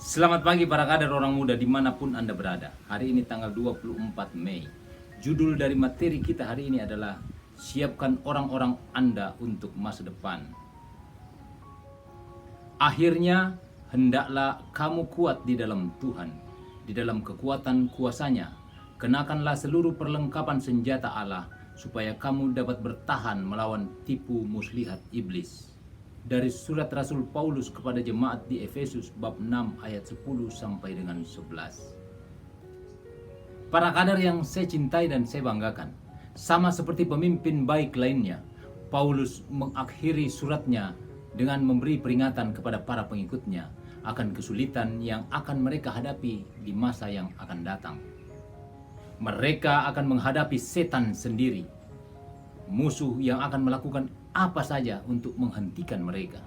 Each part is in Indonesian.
Selamat pagi para kader orang muda dimanapun Anda berada. Hari ini tanggal 24 Mei. Judul dari materi kita hari ini adalah siapkan orang-orang Anda untuk masa depan. Akhirnya hendaklah kamu kuat di dalam Tuhan, di dalam kekuatan kuasa-Nya. Kenakanlah seluruh perlengkapan senjata Allah supaya kamu dapat bertahan melawan tipu muslihat iblis. Dari surat Rasul Paulus kepada jemaat di Efesus bab 6 ayat 10 sampai dengan 11. Para kader yang saya cintai dan saya banggakan, sama seperti pemimpin baik lainnya, Paulus mengakhiri suratnya dengan memberi peringatan kepada para pengikutnya akan kesulitan yang akan mereka hadapi di masa yang akan datang. Mereka akan menghadapi setan sendiri, musuh yang akan melakukan apa saja untuk menghentikan mereka.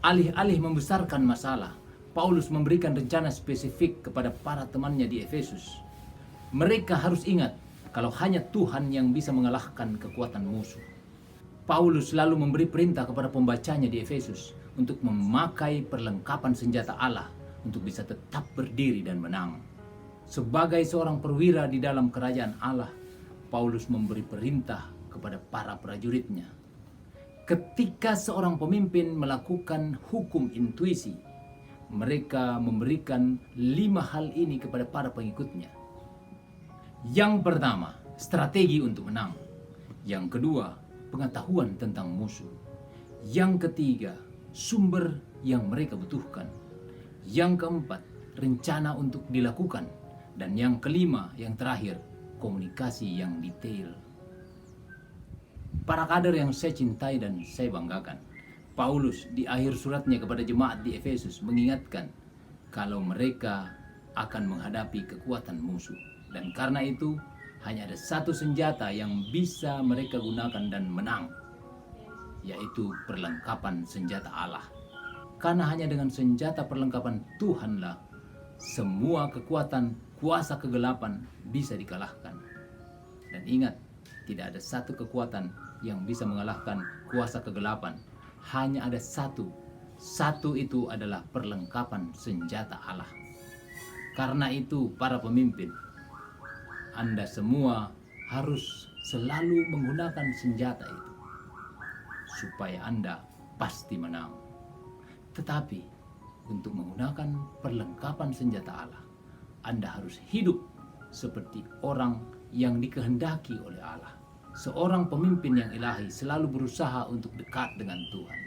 Alih-alih membesarkan masalah, Paulus memberikan rencana spesifik kepada para temannya di Efesus. Mereka harus ingat kalau hanya Tuhan yang bisa mengalahkan kekuatan musuh. Paulus lalu memberi perintah kepada pembacanya di Efesus untuk memakai perlengkapan senjata Allah untuk bisa tetap berdiri dan menang. Sebagai seorang perwira di dalam kerajaan Allah, Paulus memberi perintah kepada para prajuritnya. Ketika seorang pemimpin melakukan hukum intuisi, mereka memberikan 5 hal ini kepada para pengikutnya. Yang pertama, strategi untuk menang. Yang kedua, pengetahuan tentang musuh. Yang ketiga, sumber yang mereka butuhkan. Yang keempat, rencana untuk dilakukan. Dan yang kelima, yang terakhir, komunikasi yang detail. Para kader yang saya cintai dan saya banggakan, Paulus di akhir suratnya kepada jemaat di Efesus mengingatkan kalau mereka akan menghadapi kekuatan musuh. Dan karena itu hanya ada satu senjata yang bisa mereka gunakan dan menang, yaitu perlengkapan senjata Allah. Karena hanya dengan senjata perlengkapan Tuhanlah semua kekuatan kuasa kegelapan bisa dikalahkan. Dan ingat, tidak ada satu kekuatan yang bisa mengalahkan kuasa kegelapan. Hanya ada satu. Satu itu adalah perlengkapan senjata Allah. Karena itu para pemimpin, Anda semua harus selalu menggunakan senjata itu supaya Anda pasti menang. Tetapi untuk menggunakan perlengkapan senjata Allah, Anda harus hidup seperti orang yang dikehendaki oleh Allah. Seorang pemimpin yang ilahi selalu berusaha untuk dekat dengan Tuhan.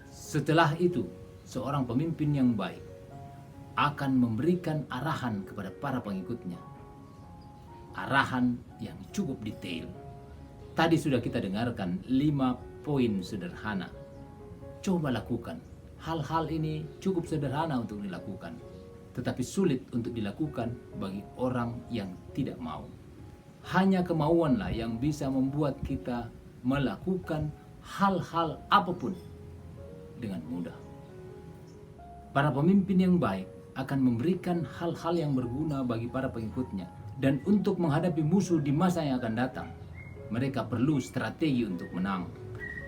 Setelah itu, seorang pemimpin yang baik akan memberikan arahan kepada para pengikutnya. Arahan yang cukup detail. Tadi sudah kita dengarkan 5 poin sederhana. Coba lakukan. Hal-hal ini cukup sederhana untuk dilakukan, tetapi sulit untuk dilakukan bagi orang yang tidak mau. Hanya kemauanlah yang bisa membuat kita melakukan hal-hal apapun dengan mudah. Para pemimpin yang baik akan memberikan hal-hal yang berguna bagi para pengikutnya. Dan untuk menghadapi musuh di masa yang akan datang, mereka perlu strategi untuk menang.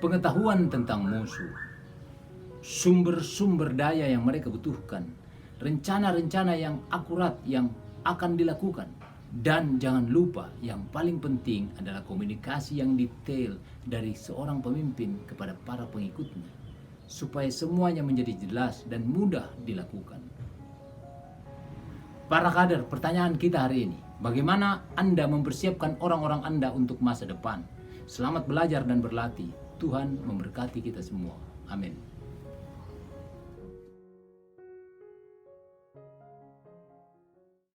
Pengetahuan tentang musuh, sumber-sumber daya yang mereka butuhkan, rencana-rencana yang akurat yang akan dilakukan. Dan jangan lupa, yang paling penting adalah komunikasi yang detail dari seorang pemimpin kepada para pengikutnya, supaya semuanya menjadi jelas dan mudah dilakukan. Para kader, pertanyaan kita hari ini, bagaimana Anda mempersiapkan orang-orang Anda untuk masa depan? Selamat belajar dan berlatih. Tuhan memberkati kita semua. Amin.